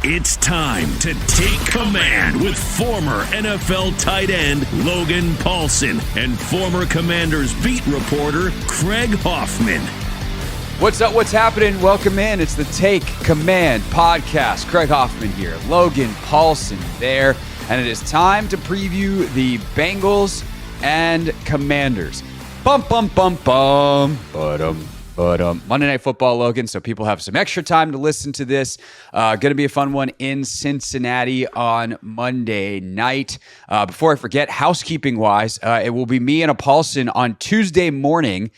It's time to take command with former NFL tight end Logan Paulsen and former Commanders beat reporter Craig Hoffman. What's up? What's happening? Welcome in. It's the Take Command podcast. Craig Hoffman here. Logan Paulsen there. And it is time to preview the Bengals and Commanders. Bum, bum, bum, bum. Monday Night Football, Logan, so people have some extra time to listen to this. Going to be a fun one in Cincinnati on Monday night. Before I forget, housekeeping-wise, it will be me and a Paulsen on Tuesday morning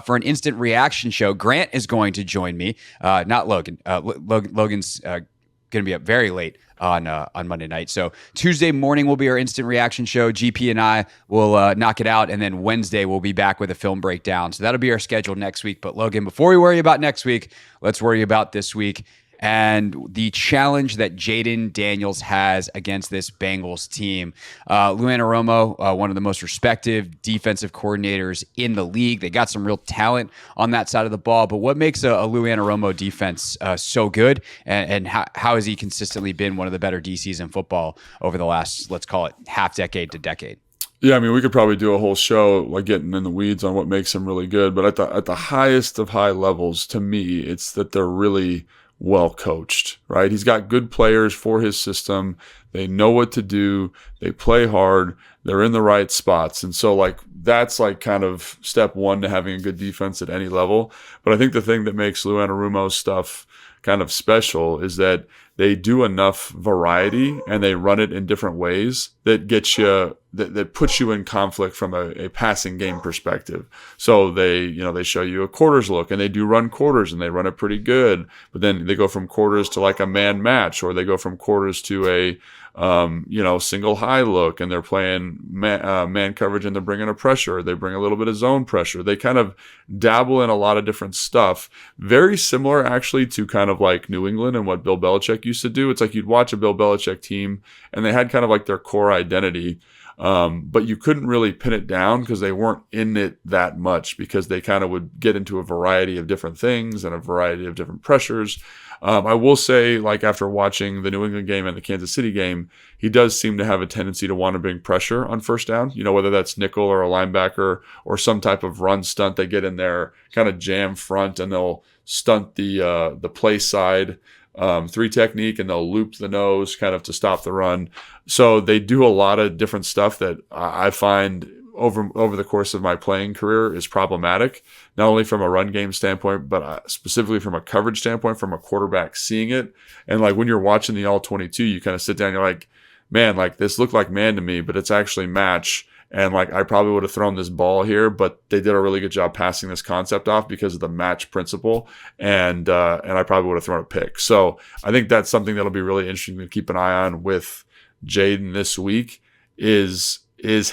for an instant reaction show. Grant is going to join me, not Logan. Logan's going to be up very late on Monday night. So Tuesday morning will be our instant reaction show. GP and I will knock it out, and then Wednesday we'll be back with a film breakdown. So that'll be our schedule next week. But Logan, before we worry about next week, let's worry about this week and the challenge that Jayden Daniels has against this Bengals team. Lou Anarumo, one of the most respected defensive coordinators in the league. They got some real talent on that side of the ball. But what makes a Lou Anarumo defense so good? And how has he consistently been one of the better DCs in football over the last, let's call it, half decade to decade? Yeah, I mean, we could probably do a whole show like getting in the weeds on what makes him really good. But at the highest of high levels, to me, it's that they're really well coached, right? He's got good players for his system. They know what to do. They play hard. They're in the right spots. And so like that's like kind of step one to having a good defense at any level. But I think the thing that makes Lou Anarumo's stuff kind of special is that they do enough variety and they run it in different ways that gets you that puts you in conflict from a passing game perspective. So they show you a quarters look and they do run quarters and they run it pretty good, but then they go from quarters to like a man match, or they go from quarters to a single high look and they're playing man coverage and they're bringing a pressure. They bring a little bit of zone pressure. They kind of dabble in a lot of different stuff. Very similar actually to kind of like New England and what Bill Belichick used to do. It's like you'd watch a Bill Belichick team and they had kind of like their core identity. But you couldn't really pin it down because they weren't in it that much, because they kind of would get into a variety of different things and a variety of different pressures. I will say, like after watching the New England game and the Kansas City game, he does seem to have a tendency to want to bring pressure on first down, whether that's nickel or a linebacker or some type of run stunt. They get in there, kind of jam front, and they'll stunt the play side. 3 technique, and they'll loop the nose kind of to stop the run. So they do a lot of different stuff that I find over the course of my playing career is problematic, not only from a run game standpoint, but specifically from a coverage standpoint, from a quarterback seeing it. And like when you're watching the All-22, you kind of sit down and you're like, man, like this looked like man to me, but it's actually match. And like I probably would have thrown this ball here, but they did a really good job passing this concept off because of the match principle. And I probably would have thrown a pick. So I think that's something that'll be really interesting to keep an eye on with Jayden this week is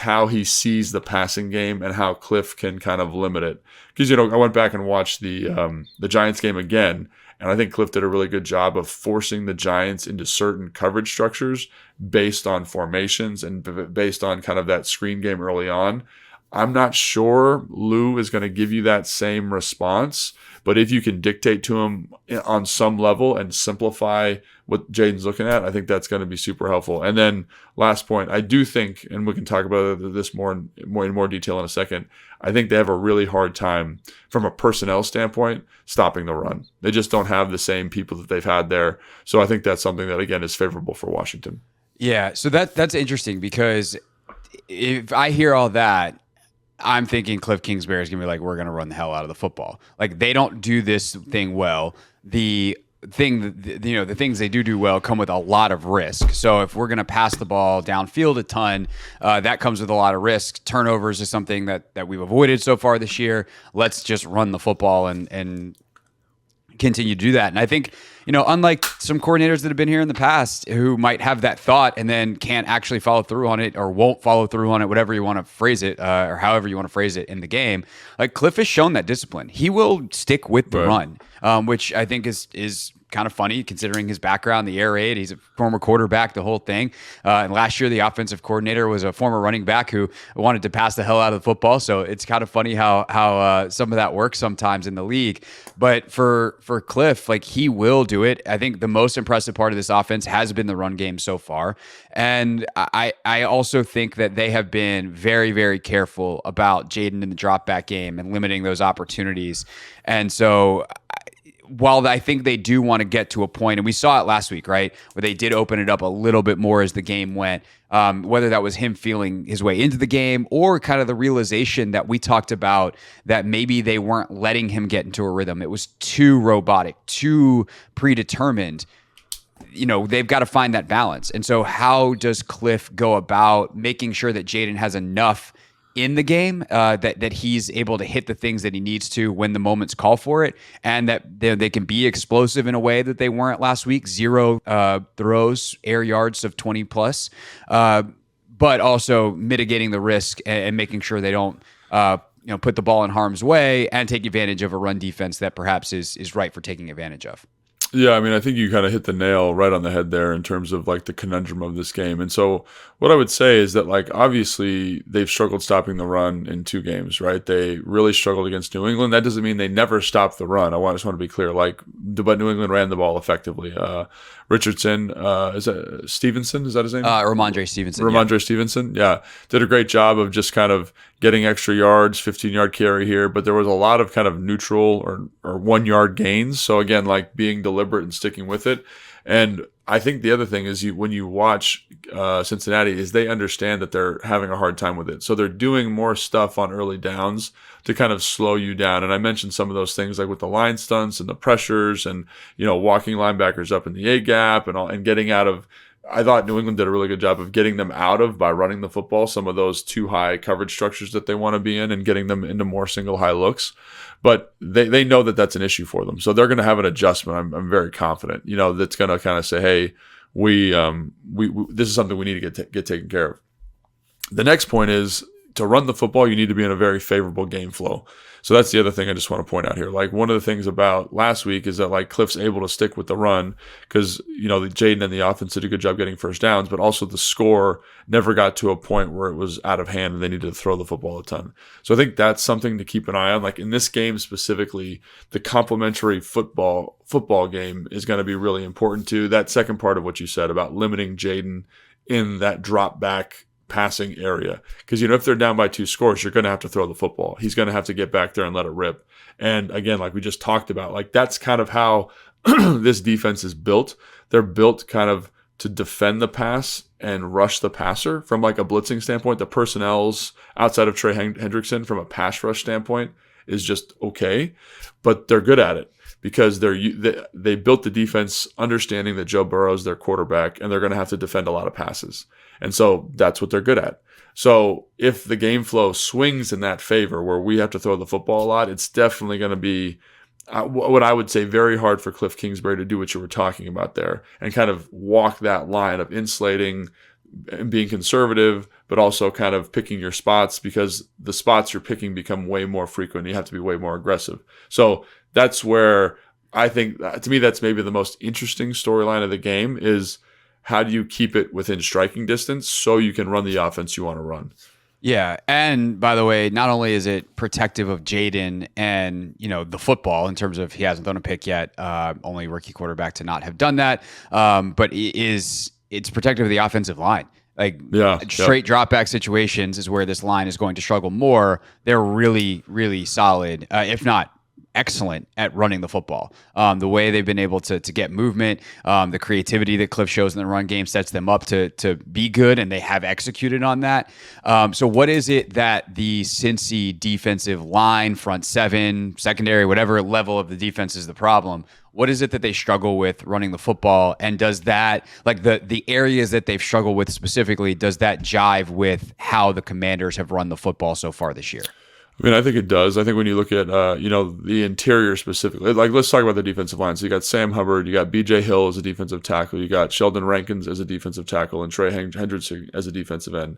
how he sees the passing game and how Kliff can kind of limit it. Because, I went back and watched the Giants game again, and I think Kliff did a really good job of forcing the Giants into certain coverage structures based on formations and based on kind of that screen game early on. I'm not sure Lou is going to give you that same response, but if you can dictate to him on some level and simplify what Jayden's looking at, I think that's going to be super helpful. And then last point, I do think, and we can talk about this in more detail in a second, I think they have a really hard time from a personnel standpoint stopping the run. They just don't have the same people that they've had there. So I think that's something that, again, is favorable for Washington. Yeah, so that's interesting, because if I hear all that, I'm thinking Kliff Kingsbury is going to be like, we're going to run the hell out of the football. Like, they don't do this thing well. The things they do well come with a lot of risk. So if we're going to pass the ball downfield a ton, that comes with a lot of risk. Turnovers is something that we've avoided so far this year. Let's just run the football and continue to do that. And I think, unlike some coordinators that have been here in the past who might have that thought and then can't actually follow through on it, or won't follow through on it, whatever you want to phrase it, or however you want to phrase it in the game, like Kliff has shown that discipline. He will stick with the run, which I think is kind of funny considering his background, the air raid. He's a former quarterback, the whole thing. And last year, the offensive coordinator was a former running back who wanted to pass the hell out of the football. So it's kind of funny how some of that works sometimes in the league. But for Kliff, like, he will do it. I think the most impressive part of this offense has been the run game so far. And I also think that they have been very, very careful about Jaden in the drop back game and limiting those opportunities. And so while I think they do want to get to a point, and we saw it last week, right, where they did open it up a little bit more as the game went, whether that was him feeling his way into the game or kind of the realization that we talked about that maybe they weren't letting him get into a rhythm. It was too robotic, too predetermined. They've got to find that balance. And so how does Kliff go about making sure that Jaden has enough in the game that he's able to hit the things that he needs to when the moments call for it, and that they can be explosive in a way that they weren't last week? 0 throws, air yards of 20 plus, but also mitigating the risk and making sure they don't put the ball in harm's way and take advantage of a run defense that perhaps is right for taking advantage of. Yeah, I mean, I think you kind of hit the nail right on the head there in terms of like the conundrum of this game. And so what I would say is that, like, obviously they've struggled stopping the run in 2 games, right? They really struggled against New England. That doesn't mean they never stopped the run. I just want to be clear, but New England ran the ball effectively. Richardson, is that Stevenson? Is that his name? Ramondre Stevenson. Ramondre Stevenson, yeah. Did a great job of just kind of getting extra yards, 15-yard carry here, but there was a lot of kind of neutral or 1-yard gains. So again, like, being deliberate and sticking with it. And I think the other thing is when you watch Cincinnati is they understand that they're having a hard time with it. So they're doing more stuff on early downs to kind of slow you down. And I mentioned some of those things, like with the line stunts and the pressures and, walking linebackers up in the A gap and getting out of. I thought New England did a really good job of getting them out of, by running the football, some of those too high coverage structures that they want to be in and getting them into more single high looks. But they know that that's an issue for them. So they're going to have an adjustment. I'm very confident, that's going to kind of say, hey, we this is something we need to get taken care of. The next point is, to run the football, you need to be in a very favorable game flow. So that's the other thing I just want to point out here. Like, one of the things about last week is that, like, Kliff's able to stick with the run because, Jaden and the offense did a good job getting first downs, but also the score never got to a point where it was out of hand and they needed to throw the football a ton. So I think that's something to keep an eye on. Like, in this game specifically, the complementary football game is going to be really important too. That second part of what you said about limiting Jaden in that drop back passing area, because if they're down by 2 scores, you're going to have to throw the football. He's going to have to get back there and let it rip. And again, like we just talked about, like, that's kind of how this defense is built. They're built kind of to defend the pass and rush the passer from like a blitzing standpoint. The personnel's outside of Trey Hendrickson from a pass rush standpoint is just okay, but they're good at it because they built the defense understanding that Joe Burrow is their quarterback and they're going to have to defend a lot of passes. And so that's what they're good at. So if the game flow swings in that favor where we have to throw the football a lot, it's definitely going to be what I would say very hard for Kliff Kingsbury to do what you were talking about there and kind of walk that line of insulating and being conservative, but also kind of picking your spots, because the spots you're picking become way more frequent. You have to be way more aggressive. So that's where I think, to me, that's maybe the most interesting storyline of the game is, how do you keep it within striking distance so you can run the offense you want to run? Yeah. And by the way, not only is it protective of Jaden and, the football in terms of he hasn't thrown a pick yet, only rookie quarterback to not have done that, but it's protective of the offensive line. Like, straight drop back situations is where this line is going to struggle more. They're really, really solid, if not excellent at running the football. The way they've been able to get movement, the creativity that Kliff shows in the run game sets them up to be good, and they have executed on that. So what is it that the Cincy defensive line, front seven, secondary, whatever level of the defense is the problem, what is it that they struggle with running the football? And does that, like the areas that they've struggled with specifically, does that jive with how the Commanders have run the football so far this year? I mean, I think it does. I think when you look at, the interior specifically, like, let's talk about the defensive line. So you got Sam Hubbard, you got B.J. Hill as a defensive tackle, you got Sheldon Rankins as a defensive tackle, and Trey Hendrickson as a defensive end.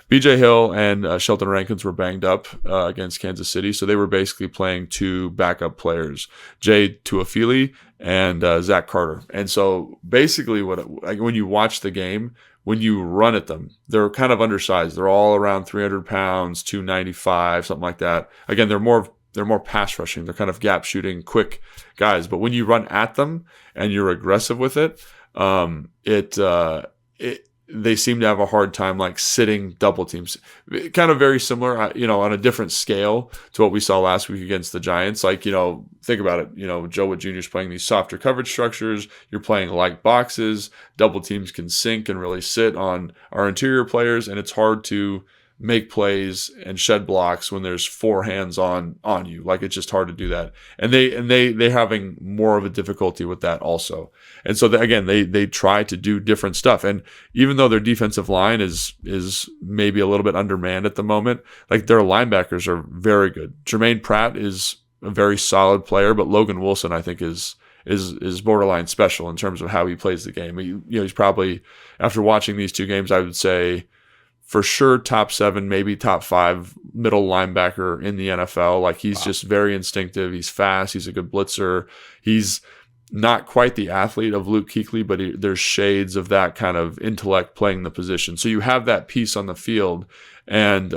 B.J. Hill and Sheldon Rankins were banged up against Kansas City, so they were basically playing 2 backup players, Jay Tuafili and Zach Carter. And so basically when you watch the game, when you run at them, they're kind of undersized. They're all around 300 pounds, 295, something like that. Again, they're more pass rushing. They're kind of gap shooting, quick guys. But when you run at them and you're aggressive with it, they seem to have a hard time like sitting double teams. Kind of very similar, on a different scale to what we saw last week against the Giants. Like, think about it. Joe Wood Jr. is playing these softer coverage structures. You're playing light boxes. Double teams can sink and really sit on our interior players, and it's hard to make plays and shed blocks when there's four hands on you. Like, it's just hard to do that. And they're having more of a difficulty with that also. And so they try to do different stuff. And even though their defensive line is maybe a little bit undermanned at the moment, like their linebackers are very good. Jermaine Pratt is a very solid player, but Logan Wilson, I think, is borderline special in terms of how he plays the game. He's probably, after watching these two games, I would say, for sure, top 7, maybe top 5 middle linebacker in the NFL. Like, he's just very instinctive. He's fast. He's a good blitzer. He's not quite the athlete of Luke Kuechly, but there's shades of that kind of intellect playing the position. So you have that piece on the field, and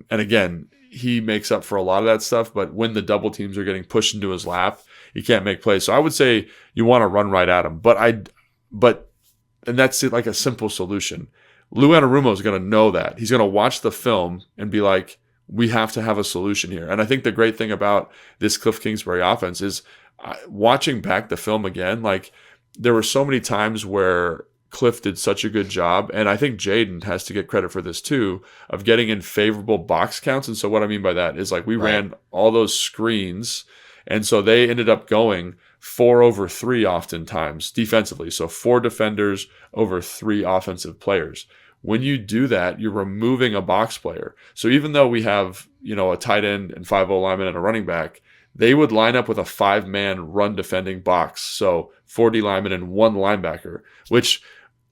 again, he makes up for a lot of that stuff. But when the double teams are getting pushed into his lap, he can't make plays. So I would say you want to run right at him. And that's like a simple solution. Lou Anarumo is going to know that. He's going to watch the film and be like, we have to have a solution here. And I think the great thing about this Kliff Kingsbury offense is watching back the film again, like, there were so many times where Kliff did such a good job, and I think Jaden has to get credit for this too, of getting in favorable box counts. And so what I mean by that is, like, we ran all those screens, and so they ended up going 4 over 3 oftentimes defensively. So 4 defenders over 3 offensive players. When you do that, you're removing a box player. So even though we have, a tight end and 5 linemen and a running back, they would line up with a 5-man run defending box. So 4 D linemen and 1 linebacker, which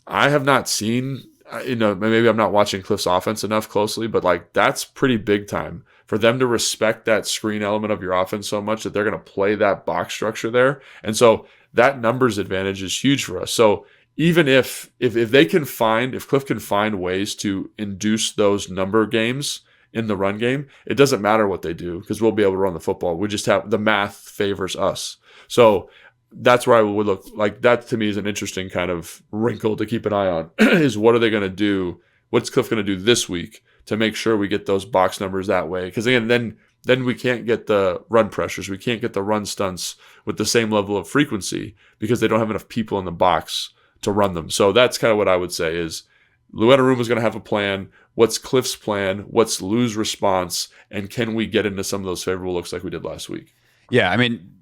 I have not seen. Maybe I'm not watching Kliff's offense enough closely, but like, that's pretty big time for them to respect that screen element of your offense so much that they're going to play that box structure there. And so that numbers advantage is huge for us. So even if Kliff can find ways to induce those number games in the run game, it doesn't matter what they do because we'll be able to run the football. We just have the math favors us. So that's where I would look. Like, that to me is an interesting kind of wrinkle to keep an eye on is what are they going to do? What's Kliff going to do this week to make sure we get those box numbers that way? Because again, then we can't get the run pressures. We can't get the run stunts with the same level of frequency because they don't have enough people in the box to run them. So that's kind of what I would say is Lou Anarumo is going to have a plan. What's Kliff's plan? What's Lou's response? And can we get into some of those favorable looks like we did last week? Yeah, I mean,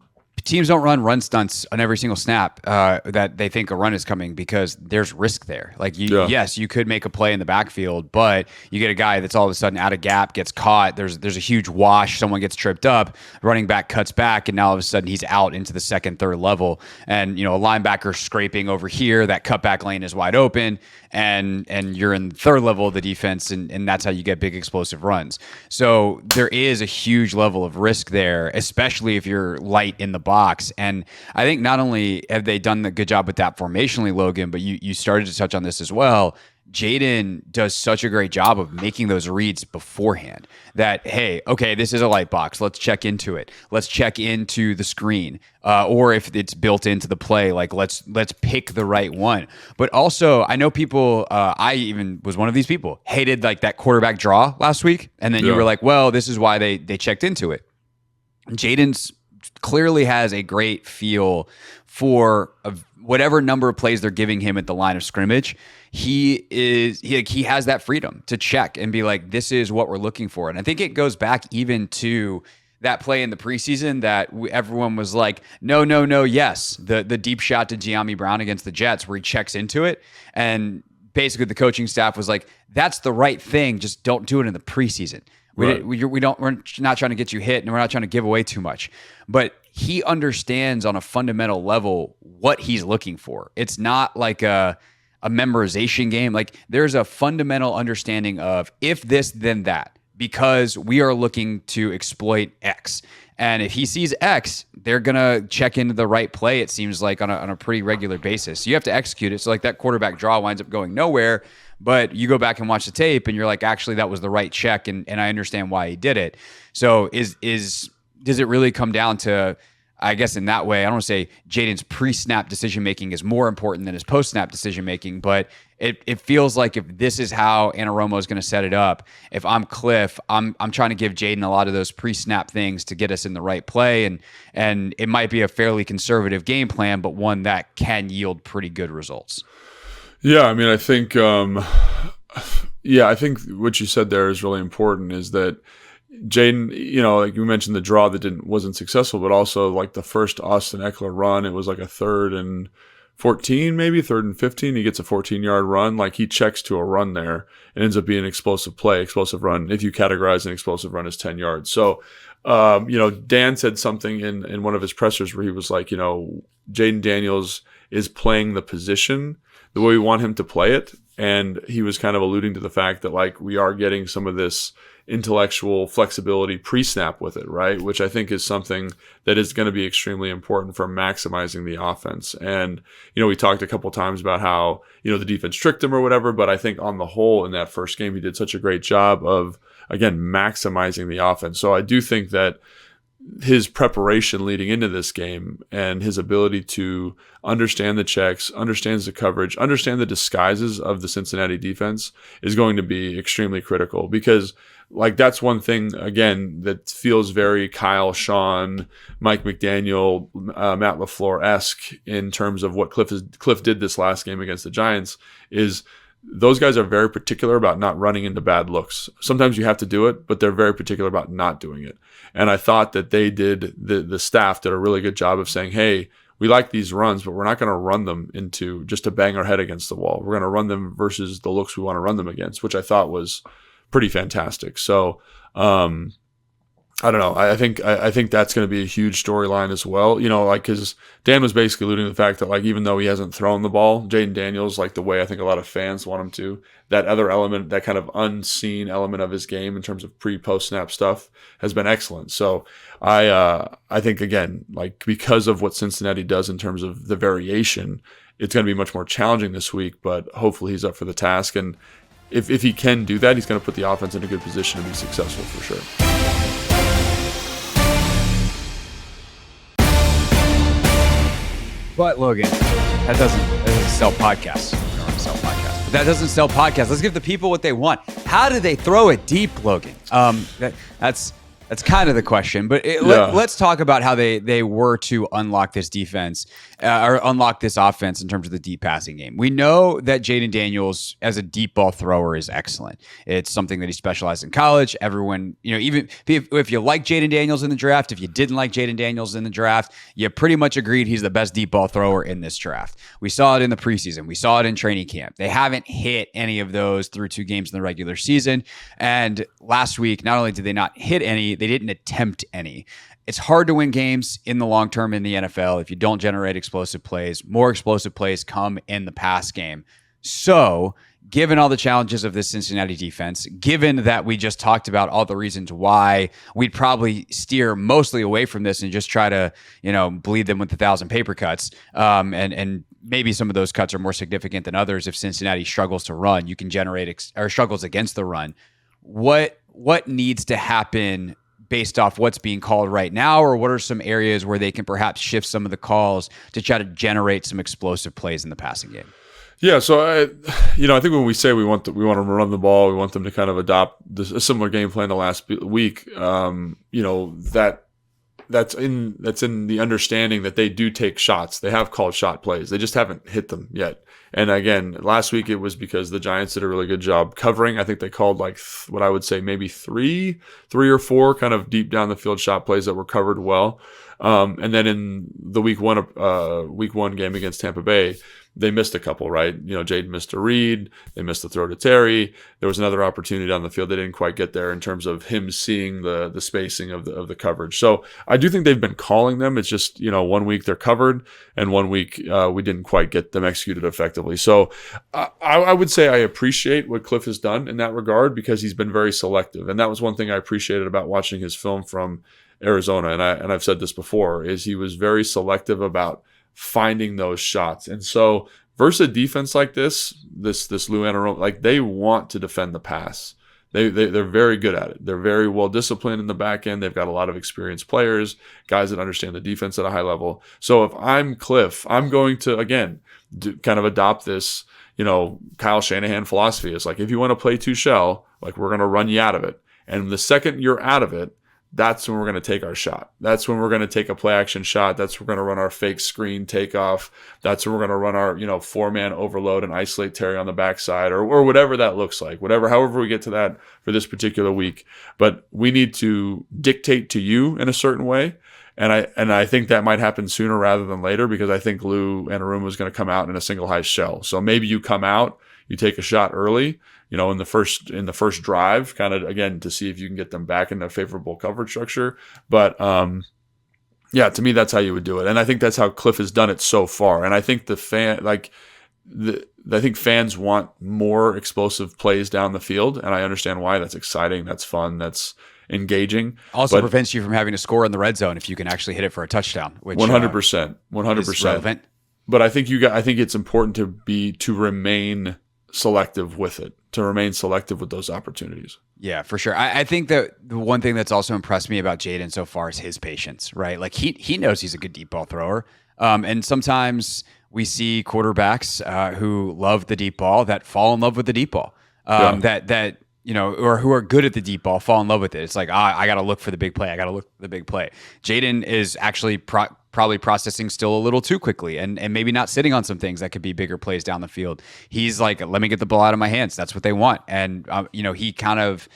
teams don't run stunts on every single snap that they think a run is coming because there's risk there. Like, yes, you could make a play in the backfield, but you get a guy that's all of a sudden out of gap, gets caught. There's a huge wash. Someone gets tripped up. Running back cuts back, and now all of a sudden he's out into the second, third level. And a linebacker scraping over here. That cutback lane is wide open, and you're in the third level of the defense, and that's how you get big explosive runs. So there is a huge level of risk there, especially if you're light in the box. And I think not only have they done a good job with that formationally, Logan, but you started to touch on this as well. Jaden does such a great job of making those reads beforehand that, hey, okay, this is a light box. Let's check into it. Let's check into the screen. Or if it's built into the play, like let's pick the right one. But also, I know people, I even was one of these people, hated like that quarterback draw last week. And then you were like, well, this is why they checked into it. Jaden's clearly has a great feel for whatever number of plays they're giving him at the line of scrimmage. He has that freedom to check and be like, this is what we're looking for. And I think it goes back even to that play in the preseason that everyone was like, no, yes. The deep shot to Giammi Brown against the Jets where he checks into it. And basically the coaching staff was like, that's the right thing. Just don't do it in the preseason. We're not trying to get you hit, and we're not trying to give away too much. But he understands on a fundamental level what he's looking for. It's not like a memorization game. Like, there's a fundamental understanding of if this, then that, because we are looking to exploit X. And if he sees X, they're going to check into the right play, it seems like, on a pretty regular basis. So you have to execute it. So like that quarterback draw winds up going nowhere, but you go back and watch the tape and you're like, actually, that was the right check. And I understand why he did it. So does it really come down to, I guess in that way, I don't want to say Jaden's pre-snap decision-making is more important than his post-snap decision-making, but it feels like if this is how Anaromo is going to set it up, if I'm Kliff, I'm trying to give Jaden a lot of those pre-snap things to get us in the right play, and it might be a fairly conservative game plan, but one that can yield pretty good results. Yeah, I mean, I think what you said there is really important, is that Jaden, like you mentioned, the draw that wasn't successful, but also like the first Austin Eckler run, it was like a 3rd and 14, maybe 3rd and 15. He gets a 14-yard run. Like he checks to a run there and ends up being an explosive play, explosive run, if you categorize an explosive run as 10 yards. So, Dan said something in one of his pressers where he was like, Jaden Daniels is playing the position the way we want him to play it. And he was kind of alluding to the fact that like we are getting some of this intellectual flexibility pre-snap with it, right? Which I think is something that is going to be extremely important for maximizing the offense. And, we talked a couple times about how, the defense tricked him or whatever, but I think on the whole in that first game, he did such a great job of, again, maximizing the offense. So I do think that his preparation leading into this game and his ability to understand the checks, understands the coverage, understand the disguises of the Cincinnati defense is going to be extremely critical, because like that's one thing, again, that feels very Kyle, Sean, Mike McDaniel, Matt LaFleur-esque in terms of what Kliff did this last game against the Giants, is those guys are very particular about not running into bad looks. Sometimes you have to do it, but they're very particular about not doing it. And I thought that the staff did a really good job of saying, hey, we like these runs, but we're not going to run them into just to bang our head against the wall. We're going to run them versus the looks we want to run them against, which I thought was pretty fantastic. So, I don't know. I think that's going to be a huge storyline as well. Because Dan was basically alluding to the fact that, like, even though he hasn't thrown the ball, Jaden Daniels, like the way I think a lot of fans want him to, that other element, that kind of unseen element of his game in terms of post snap stuff has been excellent. So I think, again, like because of what Cincinnati does in terms of the variation, it's going to be much more challenging this week, but hopefully he's up for the task. And if he can do that, he's going to put the offense in a good position to be successful for sure. But Logan, that doesn't sell podcasts. We don't have to sell podcasts. But that doesn't sell podcasts. Let's give the people what they want. How do they throw it deep, Logan? That's kind of the question. But let's talk about how they were to unlock this defense or unlock this offense in terms of the deep passing game. We know that Jaden Daniels as a deep ball thrower is excellent. It's something that he specialized in college. Everyone, even if you like Jaden Daniels in the draft, if you didn't like Jaden Daniels in the draft, you pretty much agreed he's the best deep ball thrower in this draft. We saw it in the preseason. We saw it in training camp. They haven't hit any of those through 2 games in the regular season. And last week, not only did they not hit any, they didn't attempt any. It's hard to win games in the long term in the NFL if you don't generate explosive plays. More explosive plays come in the pass game. So, given all the challenges of this Cincinnati defense, given that we just talked about all the reasons why we'd probably steer mostly away from this and just try to, bleed them with 1,000 paper cuts, and maybe some of those cuts are more significant than others. If Cincinnati struggles to run, you can generate or struggles against the run. What needs to happen based off what's being called right now, or what are some areas where they can perhaps shift some of the calls to try to generate some explosive plays in the passing game? Yeah, so I think when we say we want to run the ball, we want them to kind of adopt a similar game plan to last week. That's in the understanding that they do take shots. They have called shot plays. They just haven't hit them yet. And again, last week it was because the Giants did a really good job covering. I think they called what I would say maybe three or four kind of deep down the field shot plays that were covered well. And then in the week one game against Tampa Bay, they missed a couple, right? Jaden missed a read. They missed the throw to Terry. There was another opportunity down the field. They didn't quite get there in terms of him seeing the spacing of the coverage. So I do think they've been calling them. It's just, 1 week they're covered and 1 week we didn't quite get them executed effectively. So I would say I appreciate what Kliff has done in that regard because he's been very selective. And that was one thing I appreciated about watching his film from Arizona, and I've said this before, is he was very selective about finding those shots. And so versus a defense like this Lou Anarumo, like they want to defend the pass. They're very good at it. They're very well disciplined in the back end. They've got a lot of experienced players, guys that understand the defense at a high level. So if I'm Kliff, I'm going to, again, kind of adopt this, Kyle Shanahan philosophy. It's like, if you want to play two shell, like we're going to run you out of it. And the second you're out of it, that's when we're going to take our shot. That's when we're going to take a play action shot. That's when we're going to run our fake screen takeoff. That's when we're going to run our, 4-man overload and isolate Terry on the backside or whatever that looks like, however we get to that for this particular week. But we need to dictate to you in a certain way. And I think that might happen sooner rather than later, because I think Lou Anarumo is going to come out in a single high shell. So maybe you come out, you take a shot early, in the first drive, kind of, again, to see if you can get them back in a favorable coverage structure. But yeah, to me, that's how you would do it. And I think that's how Kliff has done it so far. And I think I think fans want more explosive plays down the field. And I understand why. That's exciting. That's fun. That's engaging. Also prevents you from having to score in the red zone if you can actually hit it for a touchdown, which 100%. is relevant. But I think I think it's important to remain selective with it, to remain selective with those opportunities. Yeah, for sure. I think that the one thing that's also impressed me about Jaden so far is his patience, right? Like he knows he's a good deep ball thrower. And sometimes we see quarterbacks who love the deep ball that fall in love with the deep ball. Or who are good at the deep ball, fall in love with it. It's like, I got to look for the big play. Jaden is actually probably processing still a little too quickly and maybe not sitting on some things that could be bigger plays down the field. He's like, let me get the ball out of my hands. That's what they want. And, he kind of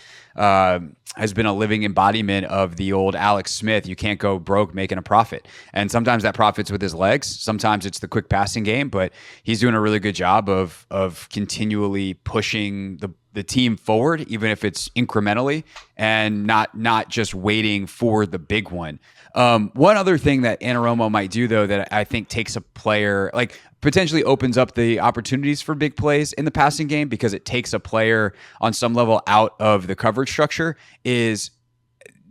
has been a living embodiment of the old Alex Smith. You can't go broke making a profit. And sometimes that profit's with his legs. Sometimes it's the quick passing game, but he's doing a really good job of continually pushing the team forward, even if it's incrementally, and not just waiting for the big one. One other thing that Anarumo might do, though, that I think takes a player, like potentially opens up the opportunities for big plays in the passing game, because it takes a player on some level out of the coverage structure, is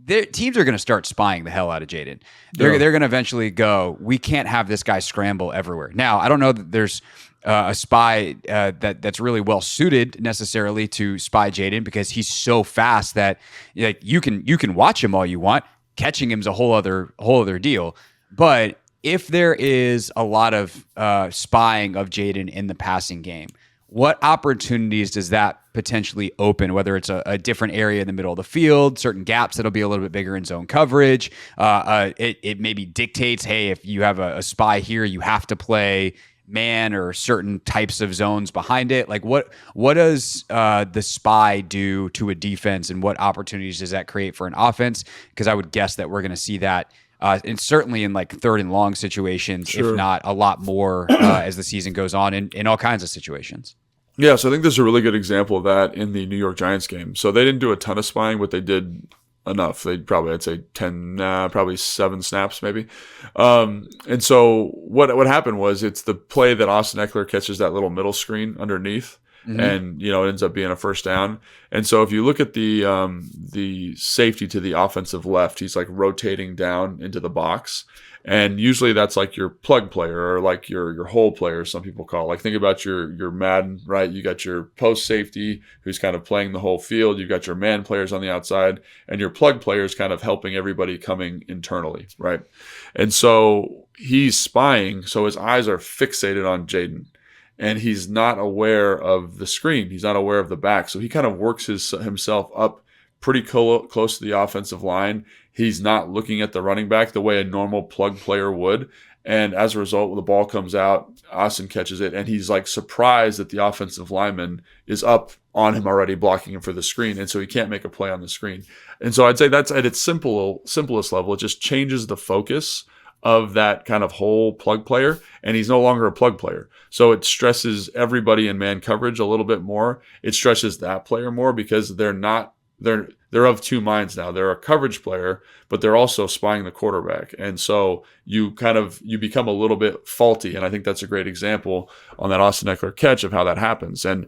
their teams are going to start spying the hell out of Jaden. They're going to eventually go, we can't have this guy scramble everywhere. Now, I don't know that there's a spy that's really well suited necessarily to spy Jaden, because he's so fast that you can watch him all you want. Catching him's a whole other deal. But if there is a lot of spying of Jaden in the passing game, what opportunities does that potentially open, whether it's a different area in the middle of the field, certain gaps that'll be a little bit bigger in zone coverage? It maybe dictates, hey, if you have a spy here, you have to play man or certain types of zones behind it. Like what does the spy do to a defense, and what opportunities does that create for an offense? Because I would guess that we're going to see that and certainly in like third and long situations, if not a lot more as the season goes on in all kinds of situations. Yeah, so I think there's a really good example of that in the New York Giants game. So they didn't do a ton of spying, but they did enough. They'd probably, I'd say 7 snaps maybe. And so what happened was, it's the play that Austin Eckler catches that little middle screen underneath. Mm-hmm. And, it ends up being a first down. And so if you look at the safety to the offensive left, he's like rotating down into the box. And usually that's like your plug player, or like your hole player, some people call it. Like, think about your Madden, right? You got your post safety who's kind of playing the whole field. You've got your man players on the outside, and your plug players kind of helping everybody coming internally, right? And so he's spying, so his eyes are fixated on Jaden. And he's not aware of the screen. He's not aware of the back. So he kind of works himself up pretty close to the offensive line. He's not looking at the running back the way a normal plug player would. And as a result, when the ball comes out, Austin catches it, and he's like surprised that the offensive lineman is up on him already, blocking him for the screen. And so he can't make a play on the screen. And so I'd say that's at its simplest level. It just changes the focus of that kind of whole plug player, and he's no longer a plug player. So it stresses everybody in man coverage a little bit more. It stresses that player more, because they're of two minds now. They're a coverage player, but they're also spying the quarterback. And so you become a little bit faulty. And I think that's a great example on that Austin Eckler catch of how that happens. And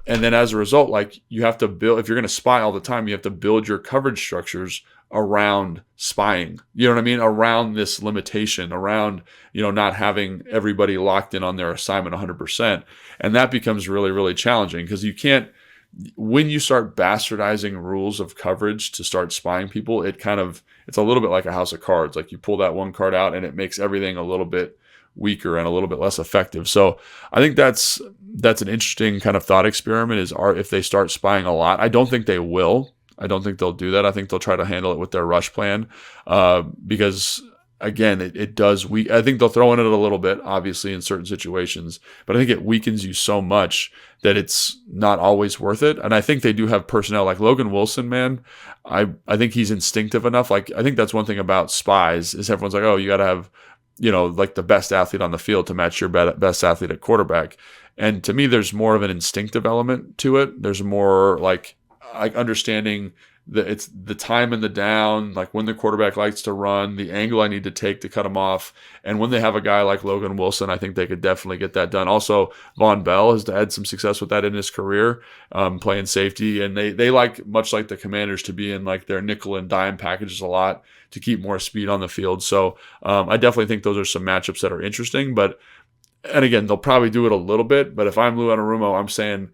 then as a result, like, you have to build, if you're going to spy all the time, you have to build your coverage structures around spying, you know what I mean? Around this limitation, around, not having everybody locked in on their assignment 100%. And that becomes really, really challenging because you can't, when you start bastardizing rules of coverage to start spying people, it's a little bit like a house of cards. Like you pull that one card out and it makes everything a little bit weaker and a little bit less effective. So I think that's an interesting kind of thought experiment if they start spying a lot. I don't think they will. I don't think they'll do that. I think they'll try to handle it with their rush plan because, again, it does. I think they'll throw in it a little bit, obviously, in certain situations, but I think it weakens you so much that it's not always worth it. And I think they do have personnel like Logan Wilson, man. I think he's instinctive enough. Like, I think that's one thing about spies is everyone's like, oh, you got to have, like the best athlete on the field to match your best athlete at quarterback. And to me, there's more of an instinctive element to it. There's more like understanding that it's the time and the down, like when the quarterback likes to run, the angle I need to take to cut him off. And when they have a guy like Logan Wilson, I think they could definitely get that done. Also, Von Bell has had some success with that in his career, playing safety. And they like, much like the Commanders, to be in like their nickel and dime packages a lot to keep more speed on the field. So I definitely think those are some matchups that are interesting. And again, they'll probably do it a little bit. But if I'm Lou Anarumo, I'm saying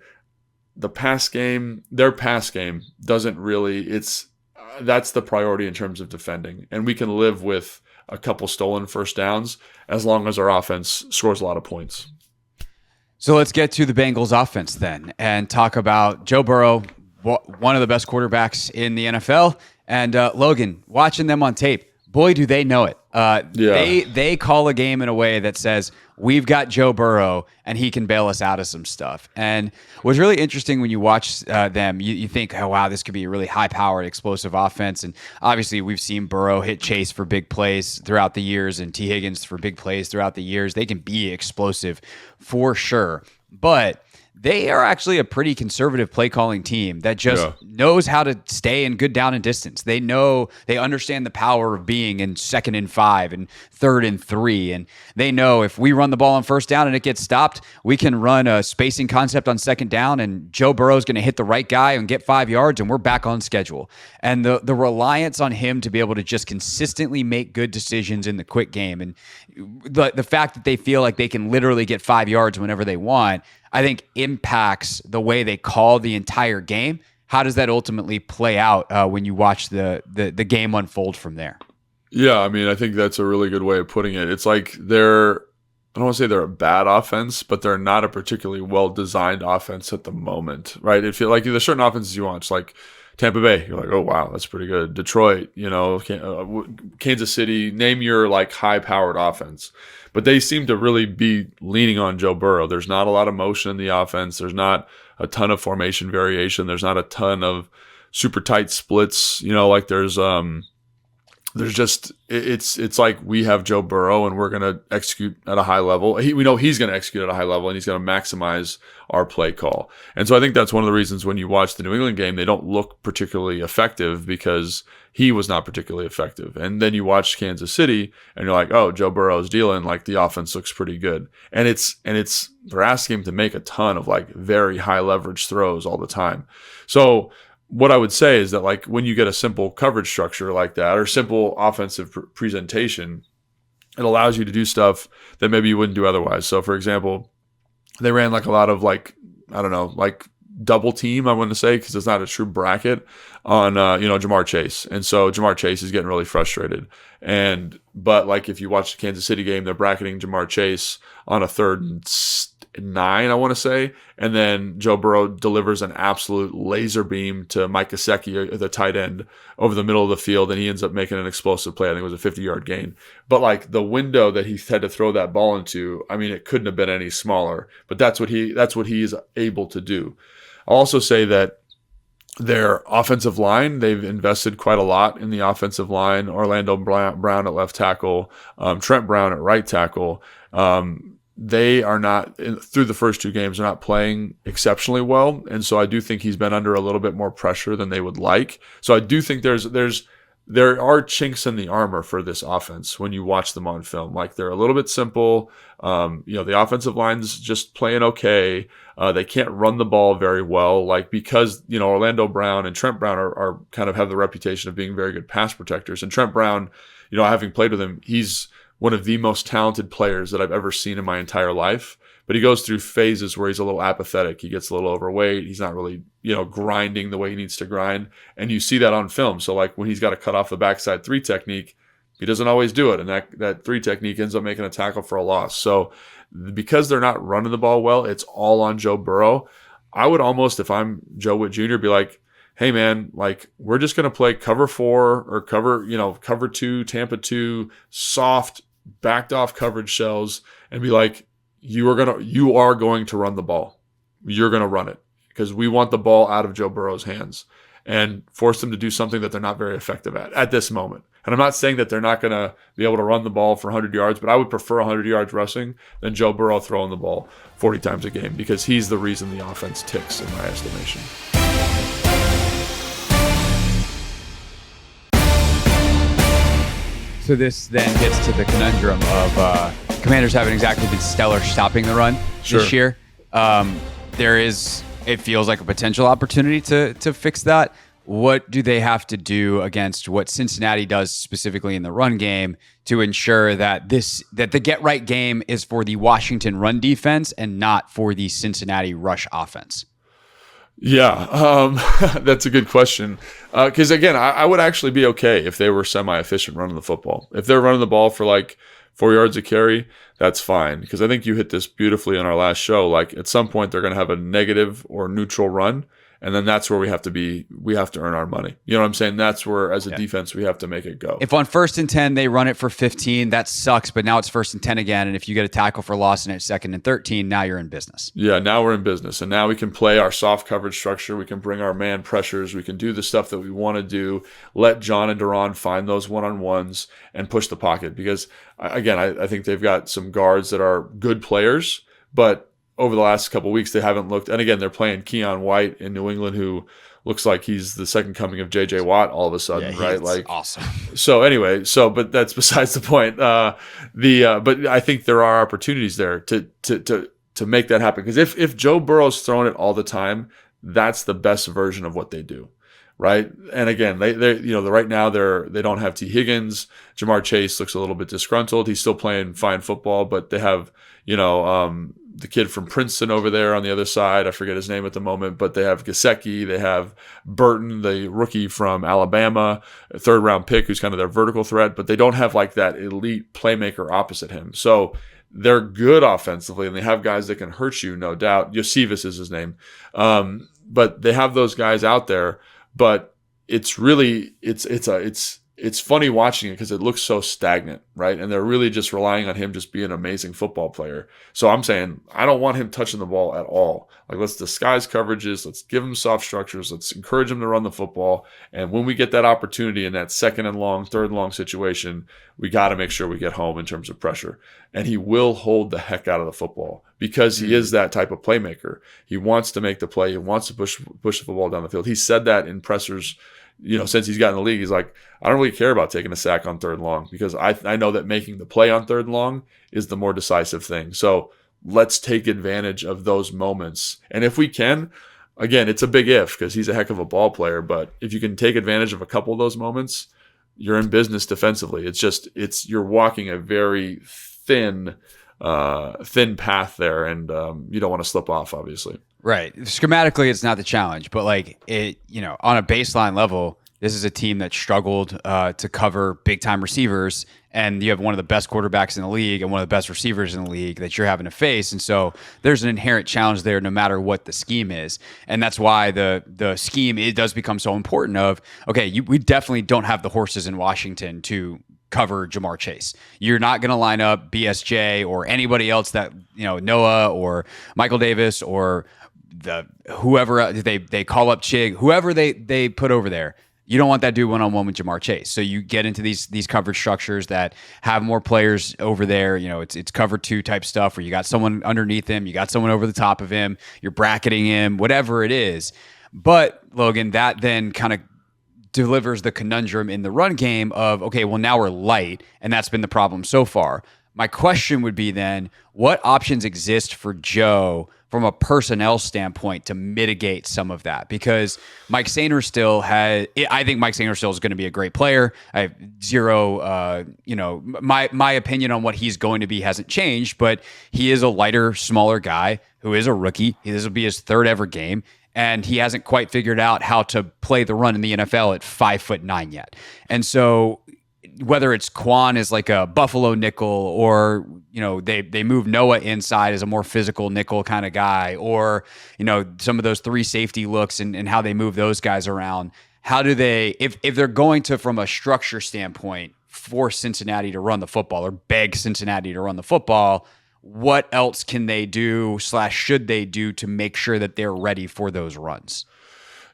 their pass game doesn't really, that's the priority in terms of defending. And we can live with a couple stolen first downs as long as our offense scores a lot of points. So let's get to the Bengals offense then and talk about Joe Burrow, one of the best quarterbacks in the NFL. And Logan, watching them on tape, boy, do they know it. They call a game in a way that says, we've got Joe Burrow and he can bail us out of some stuff. And what's really interesting when you watch them, you think, oh, wow, this could be a really high-powered, explosive offense. And obviously we've seen Burrow hit Chase for big plays throughout the years and T. Higgins for big plays throughout the years. They can be explosive for sure. But they are actually a pretty conservative play calling team that just knows how to stay in good down and distance. They understand the power of being in 2nd and 5 and 3rd and 3. And they know if we run the ball on 1st down and it gets stopped, we can run a spacing concept on 2nd down and Joe Burrow is going to hit the right guy and get 5 yards and we're back on schedule. And the reliance on him to be able to just consistently make good decisions in the quick game and the fact that they feel like they can literally get 5 yards whenever they want, I think impacts the way they call the entire game. How does that ultimately play out when you watch the game unfold from there? Yeah, I mean, I think that's a really good way of putting it. It's like I don't want to say they're a bad offense, but they're not a particularly well-designed offense at the moment, right? It feels like there's certain offenses you watch, like Tampa Bay, you're like, oh, wow, that's pretty good. Detroit, Kansas City, name your like high-powered offense. But they seem to really be leaning on Joe Burrow. There's not a lot of motion in the offense. There's not a ton of formation variation. There's not a ton of super tight splits. Like there's just it's like we have Joe Burrow and we're going to execute at a high level. We know he's going to execute at a high level and he's going to maximize our play call. And so I think that's one of the reasons when you watch the New England game, they don't look particularly effective because he was not particularly effective. And then you watch Kansas City and you're like, oh, Joe Burrow's dealing, like the offense looks pretty good. And they're asking him to make a ton of like very high leverage throws all the time. So what I would say is that like when you get a simple coverage structure like that or simple offensive presentation, it allows you to do stuff that maybe you wouldn't do otherwise. So for example, they ran like a lot of like, I don't know, like double team, I want to say, because it's not a true bracket on, Jamar Chase. And so Jamar Chase is getting really frustrated. But like if you watch the Kansas City game, they're bracketing Jamar Chase on a 3rd and 9, I want to say. And then Joe Burrow delivers an absolute laser beam to Mike Gesicki, the tight end, over the middle of the field. And he ends up making an explosive play. I think it was a 50-yard gain. But like the window that he had to throw that ball into, I mean, it couldn't have been any smaller. But that's what he is able to do. I'll also say that their offensive line, they've invested quite a lot in the offensive line. Orlando Brown at left tackle, Trent Brown at right tackle. They are not, through the first 2 games, they're not playing exceptionally well. And so I do think he's been under a little bit more pressure than they would like. So I do think there's there are chinks in the armor for this offense when you watch them on film. Like, they're a little bit simple. The offensive line's just playing okay. They can't run the ball very well, like, because, Orlando Brown and Trent Brown are kind of have the reputation of being very good pass protectors. And Trent Brown, having played with him, he's one of the most talented players that I've ever seen in my entire life. But he goes through phases where he's a little apathetic. He gets a little overweight. He's not really, grinding the way he needs to grind. And you see that on film. So, like, when he's got to cut off the backside 3 technique, he doesn't always do it. And that 3 technique ends up making a tackle for a loss. So because they're not running the ball well, it's all on Joe Burrow. I would almost, if I'm Joe Witt Jr., be like, hey, man, like, we're just going to play cover 4 or cover 2, Tampa 2, soft, backed off coverage shells, and be like, you are going to run the ball. You're going to run it because we want the ball out of Joe Burrow's hands, and force them to do something that they're not very effective at this moment. And I'm not saying that they're not going to be able to run the ball for 100 yards, but I would prefer 100 yards rushing than Joe Burrow throwing the ball 40 times a game, because he's the reason the offense ticks in my estimation. So this then gets to the conundrum of Commanders haven't exactly been stellar stopping the run this year. It feels like a potential opportunity to fix that. What do they have to do against what Cincinnati does specifically in the run game to ensure that the get right game is for the Washington run defense and not for the Cincinnati rush offense? Yeah, that's a good question. Because again, I would actually be okay if they were semi-efficient running the football. If they're running the ball for like 4 yards a carry, that's fine. Because I think you hit this beautifully on our last show. Like, at some point, they're going to have a negative or neutral run. And then that's where we have to earn our money. You know what I'm saying? That's where, as a defense, we have to make it go. If on 1st and 10, they run it for 15, that sucks. But now it's 1st and 10 again. And if you get a tackle for loss and it's 2nd and 13, now you're in business. Yeah, now we're in business. And now we can play our soft coverage structure. We can bring our man pressures. We can do the stuff that we want to do. Let John and Duran find those one-on-ones and push the pocket. Because, again, I think they've got some guards that are good players, but over the last couple of weeks, they haven't looked. And again, they're playing Keon White in New England, who looks like he's the second coming of J.J. Watt all of a sudden, right? Like, awesome. So anyway, but that's besides the point. But I think there are opportunities there to make that happen. Because if Joe Burrow's throwing it all the time, that's the best version of what they do. Right. And again, they right now they don't have T. Higgins. Jamar Chase looks a little bit disgruntled. He's still playing fine football, but they have, the kid from Princeton over there on the other side. I forget his name at the moment, but they have Gesicki. They have Burton, the rookie from Alabama, a 3rd-round pick who's kind of their vertical threat, but they don't have like that elite playmaker opposite him. So they're good offensively, and they have guys that can hurt you, no doubt. Josephus is his name. But they have those guys out there, but it's really, it's funny watching it because it looks so stagnant, right? And they're really just relying on him just being an amazing football player. So I'm saying I don't want him touching the ball at all. Like, let's disguise coverages. Let's give him soft structures. Let's encourage him to run the football. And when we get that opportunity in that 2nd and long, 3rd and long situation, we got to make sure we get home in terms of pressure. And he will hold the heck out of the football because he is that type of playmaker. He wants to make the play. He wants to push the football down the field. He said that in pressers, since he's gotten in the league. He's like, I don't really care about taking a sack on 3rd and long because I know that making the play on 3rd and long is the more decisive thing. So let's take advantage of those moments. And if we can, again, it's a big if because he's a heck of a ball player. But if you can take advantage of a couple of those moments, you're in business defensively. You're walking a very thin path there, and you don't want to slip off, obviously. Right. Schematically, it's not the challenge, but like it, on a baseline level, this is a team that struggled to cover big time receivers, and you have one of the best quarterbacks in the league and one of the best receivers in the league that you're having to face. And so there's an inherent challenge there no matter what the scheme is. And that's why the scheme, it does become so important of, okay, we definitely don't have the horses in Washington to cover Jamar Chase. You're not going to line up BSJ or anybody else that, Noah or Michael Davis or whoever they call up Chig, whoever they put over there. You don't want that dude one-on-one with Jamar Chase. So you get into these coverage structures that have more players over there. It's cover 2 type stuff where you got someone underneath him, you got someone over the top of him, you're bracketing him, whatever it is. But Logan, that then kind of delivers the conundrum in the run game of, okay, well, now we're light, and that's been the problem so far. My question would be then, what options exist for Joe from a personnel standpoint to mitigate some of that? Because Mike Sainristil I think Mike Sainristil is going to be a great player. I have zero, my opinion on what he's going to be hasn't changed, but he is a lighter, smaller guy who is a rookie. This will be his third ever game, and he hasn't quite figured out how to play the run in the NFL at 5'9" yet. And so whether it's Quan as like a Buffalo nickel, or, they move Noah inside as a more physical nickel kind of guy, or, some of those 3 safety looks and how they move those guys around. How do they, if they're going to, from a structure standpoint, force Cincinnati to run the football or beg Cincinnati to run the football, what else can they do / should they do to make sure that they're ready for those runs?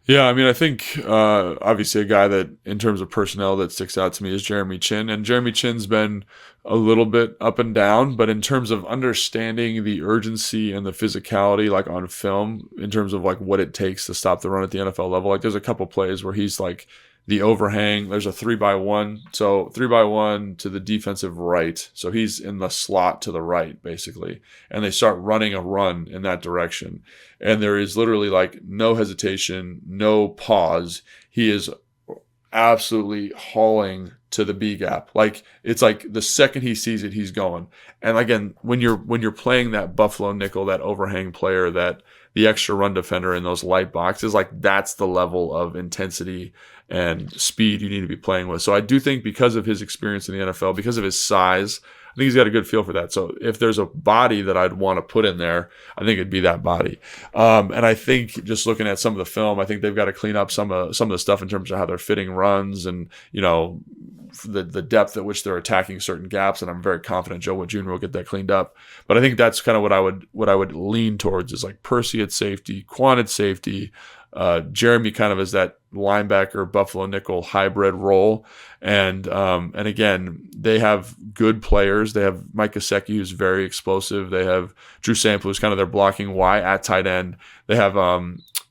Yeah, I mean, I think obviously a guy that, in terms of personnel, that sticks out to me is Jeremy Chinn. And Jeremy Chinn's been a little bit up and down, but in terms of understanding the urgency and the physicality, like on film, in terms of like what it takes to stop the run at the NFL level, like there's a couple plays where he's like the overhang. There's a 3-by-1. So 3-by-1 to the defensive right. So he's in the slot to the right, basically. And they start running a run in that direction. And there is literally like no hesitation, no pause. He is absolutely hauling to the B gap. Like, it's like the second he sees it, he's going. And again, when you're playing that Buffalo nickel, that overhang player, that the extra run defender in those light boxes, like that's the level of intensity and speed you need to be playing with. So I do think, because of his experience in the NFL, because of his size, I think he's got a good feel for that. So if there's a body that I'd want to put in there, I think it'd be that body. And I think, just looking at some of the film, I think they've got to clean up some of the stuff in terms of how they're fitting runs and, the depth at which they're attacking certain gaps. And I'm very confident Joe Wood Jr. will get that cleaned up. But I think that's kind of what I would lean towards, is like Percy at safety, Quan at safety, Jeremy kind of as that linebacker Buffalo nickel hybrid role. And again, they have good players. They have Mike Gesicki, who's very explosive. They have Drew Sample, who's kind of their blocking Y at tight end. They have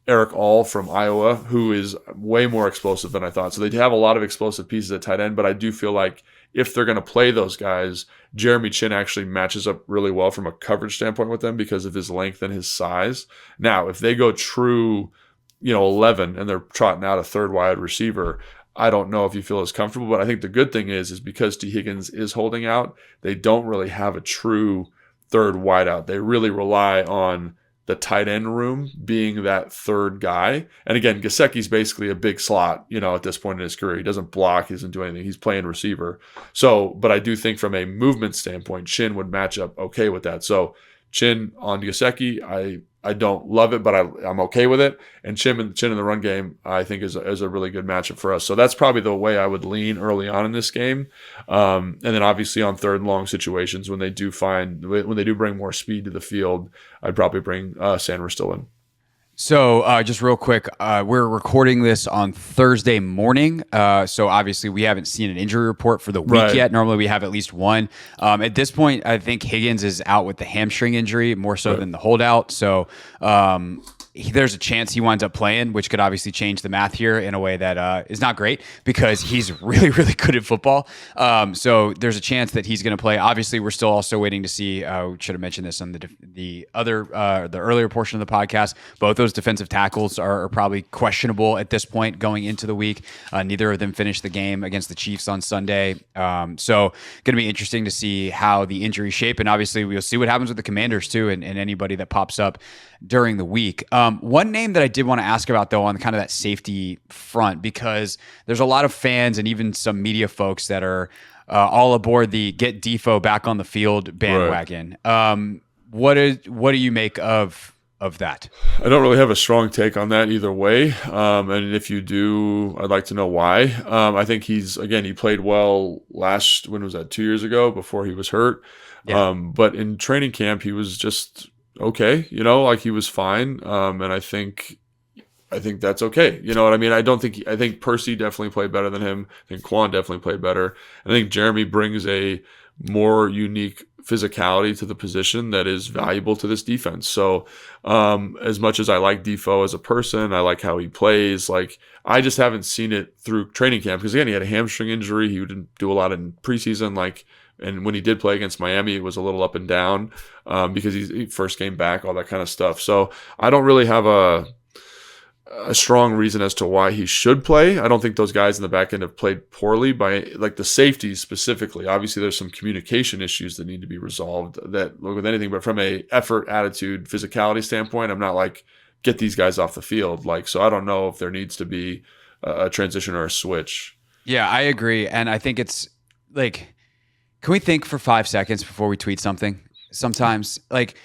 Eric All from Iowa, who is way more explosive than I thought. So they have a lot of explosive pieces at tight end, but I do feel like if they're going to play those guys, Jeremy Chinn actually matches up really well from a coverage standpoint with them because of his length and his size. Now, if they go true 11 and they're trotting out a third wide receiver, I don't know if you feel as comfortable. But I think the good thing is because T. Higgins is holding out, they don't really have a true third wide out. They really rely on the tight end room being that third guy. And again, Gesicki's basically a big slot, at this point in his career. He doesn't block, he doesn't do anything. He's playing receiver. So, but I do think from a movement standpoint, Chinn would match up okay with that. So Chinn on Gesicki, I don't love it, but I'm okay with it. And Chinn in the run game, I think is a really good matchup for us. So that's probably the way I would lean early on in this game. And then obviously on third and long situations, when they do bring more speed to the field, I'd probably bring Sainristil in. So just real quick, we're recording this on Thursday morning. So obviously we haven't seen an injury report for the week yet. Normally we have at least one. At this point, I think Higgins is out with the hamstring injury more so than the holdout. So there's a chance he winds up playing, which could obviously change the math here in a way that is not great because he's really, really good at football. So there's a chance that he's going to play. Obviously, we're still also waiting to see. We should have mentioned this on the earlier portion of the podcast. Both those defensive tackles are probably questionable at this point going into the week. Neither of them finished the game against the Chiefs on Sunday. So going to be interesting to see how the injuries shape. And obviously, we'll see what happens with the Commanders too and anybody that pops up during the week. One name that I did want to ask about, though, on kind of that safety front, because there's a lot of fans and even some media folks that are all aboard the get Defo back on the field bandwagon. Right. What do you make of that? I don't really have a strong take on that either way. And if you do, I'd like to know why. I think he played well when was that, 2 years ago before he was hurt. Yeah. But in training camp, he was just okay, he was fine. And I think that's okay. You know what I mean? I think Percy definitely played better than him. I think Quan definitely played better. I think Jeremy brings a more unique physicality to the position that is valuable to this defense. So as much as I like Defoe as a person, I like how he plays. Like, I just haven't seen it through training camp because, again, he had a hamstring injury. He didn't do a lot in preseason. And when he did play against Miami, it was a little up and down because he first came back, all that kind of stuff. So I don't really have a strong reason as to why he should play. I don't think those guys in the back end have played poorly by like the safeties specifically. Obviously, there's some communication issues that need to be resolved that with anything, but from a effort, attitude, physicality standpoint, I'm not like, get these guys off the field. Like, so I don't know if there needs to be a transition or a switch. Yeah, I agree. And I think it's like, can we think for 5 seconds before we tweet something? Sometimes, like,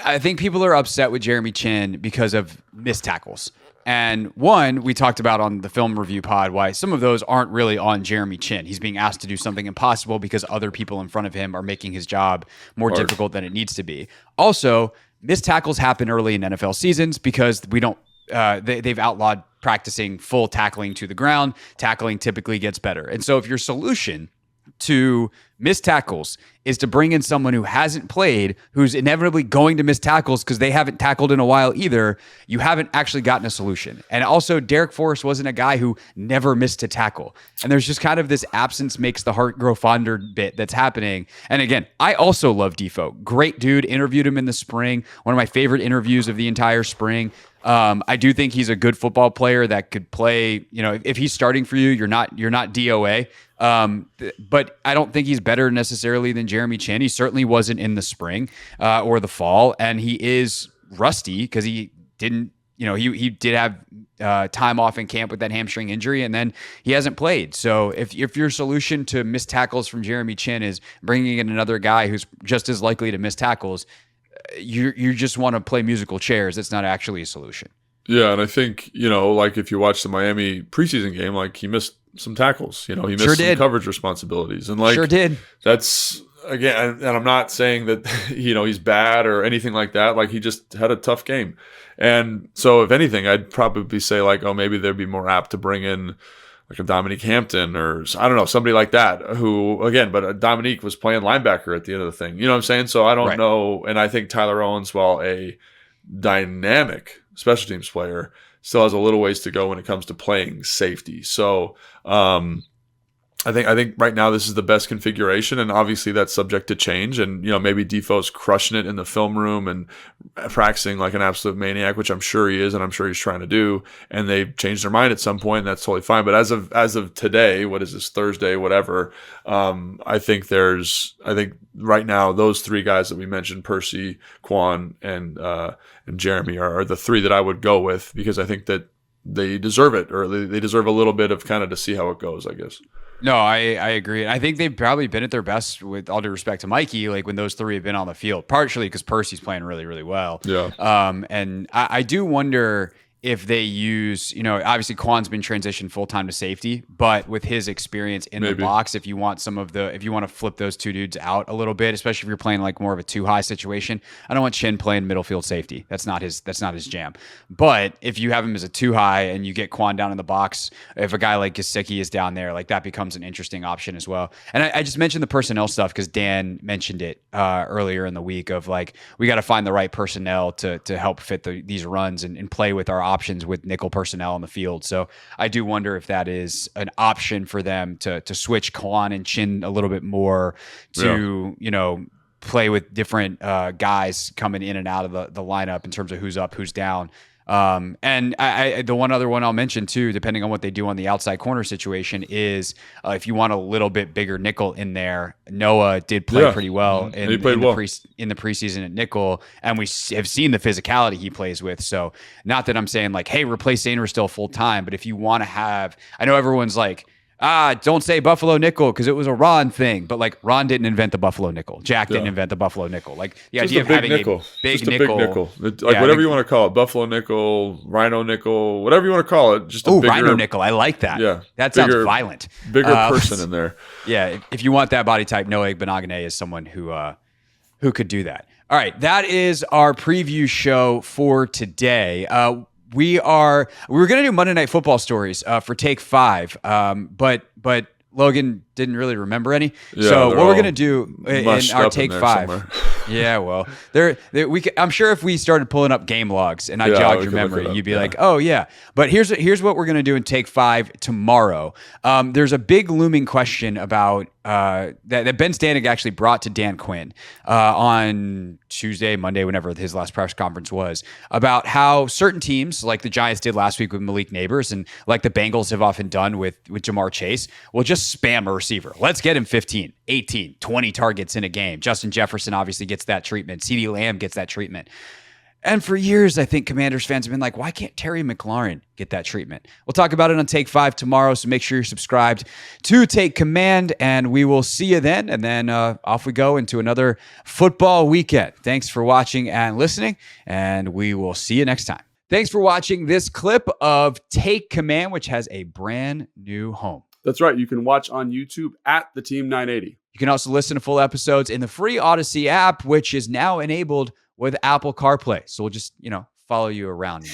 I think people are upset with Jeremy Chin because of missed tackles. And one, we talked about on the film review pod why some of those aren't really on Jeremy Chin. He's being asked to do something impossible because other people in front of him are making his job more difficult than it needs to be. Also, missed tackles happen early in NFL seasons because we don't they've outlawed practicing full tackling to the ground. Tackling typically gets better. And so if your solution to miss tackles is to bring in someone who hasn't played, who's inevitably going to miss tackles because they haven't tackled in a while either, you haven't actually gotten a solution. And also, Derek Forrest wasn't a guy who never missed a tackle. And there's just kind of this absence makes the heart grow fonder bit that's happening. And again, I also love Defoe. Great dude. Interviewed him in the spring. One of my favorite interviews of the entire spring. I do think he's a good football player that could play, if he's starting for you, you're not DOA. But I don't think he's better necessarily than Jeremy Chin. He certainly wasn't in the spring or the fall, and he is rusty because he didn't, he did have time off in camp with that hamstring injury, and then he hasn't played. So if your solution to miss tackles from Jeremy Chin is bringing in another guy who's just as likely to miss tackles, you just want to play musical chairs. It's not actually a solution. Yeah, and I think, like if you watch the Miami preseason game, like he missed some tackles. He missed some coverage responsibilities. And like sure did. That's, again, and I'm not saying that, he's bad or anything like that. Like, he just had a tough game. And so if anything, I'd probably say like, oh, maybe they'd be more apt to bring in like a Dominique Hampton or I don't know, somebody like that who, again, but Dominique was playing linebacker at the end of the thing. You know what I'm saying? So I don't know. And I think Tyler Owens, while a dynamic special teams player, still has a little ways to go when it comes to playing safety. So I think right now this is the best configuration, and obviously that's subject to change. And maybe Defoe's crushing it in the film room and practicing like an absolute maniac, which I'm sure he is, and I'm sure he's trying to do. And they've changed their mind at some point, and that's totally fine. But as of today, what is this, Thursday, whatever? I think right now those three guys that we mentioned, Percy, Quan, and Jeremy, are the three that I would go with because I think that they deserve it, or they deserve a little bit of kind of to see how it goes, I guess. No, I agree. I think they've probably been at their best, with all due respect to Mikey, like when those three have been on the field, partially because Percy's playing really, really well. Yeah. And I do wonder if they use, obviously Quan's been transitioned full-time to safety, but with his experience in the box, if you want to flip those two dudes out a little bit, especially if you're playing like more of a two-high situation, I don't want Chin playing middle field safety. That's not his jam. But if you have him as a two-high and you get Quan down in the box, if a guy like Gesicki is down there, like that becomes an interesting option as well. And I just mentioned the personnel stuff because Dan mentioned it earlier in the week of like, we got to find the right personnel to help fit these runs and play with our options with nickel personnel on the field. So I do wonder if that is an option for them to switch Quan and Chin a little bit more to, play with different guys coming in and out of the lineup in terms of who's up, who's down. And the one other one I'll mention too, depending on what they do on the outside corner situation, is if you want a little bit bigger nickel in there. Noah did play pretty well in the preseason at nickel, and we have seen the physicality he plays with. So not that I'm saying like, hey, replace Sainer still full time, but if you want to have, I know everyone's like, don't say Buffalo nickel because it was a Ron thing. But like Ron didn't invent the Buffalo nickel. Jack didn't invent the Buffalo nickel. Like the idea of having nickel. A big just nickel. A big nickel. Like whatever you want to call it. Buffalo nickel, Rhino nickel, whatever you want to call it. Just a bigger, Rhino nickel. I like that. Yeah. That sounds violent. Bigger person in there. Yeah. If you want that body type, Noah Benagane is someone who could do that. All right. That is our preview show for today. We were going to do Monday Night Football stories for Take 5, but Logan didn't really remember any. Yeah, So what they're we're all gonna do in mushed our up take there five. somewhere. Yeah, well, I'm sure if we started pulling up game logs and I Yeah, jogged we your could look memory, it up, you'd be yeah. like, oh yeah. But here's what we're gonna do in take 5 tomorrow. There's a big looming question about that Ben Stanek actually brought to Dan Quinn on Tuesday, Monday, whenever his last press conference was, about how certain teams, like the Giants did last week with Malik Neighbors, and like the Bengals have often done with Jamar Chase, will just spam a receiver. Let's get him 15, 18, 20 targets in a game. Justin Jefferson obviously gets that treatment. CeeDee Lamb gets that treatment. And for years, I think Commanders fans have been like, why can't Terry McLaurin get that treatment? We'll talk about it on Take 5 tomorrow, so make sure you're subscribed to Take Command, and we will see you then. And then off we go into another football weekend. Thanks for watching and listening, and we will see you next time. Thanks for watching this clip of Take Command, which has a brand new home. That's right. You can watch on YouTube at the Team 980. You can also listen to full episodes in the free Odyssey app, which is now enabled with Apple CarPlay. So we'll just, follow you around.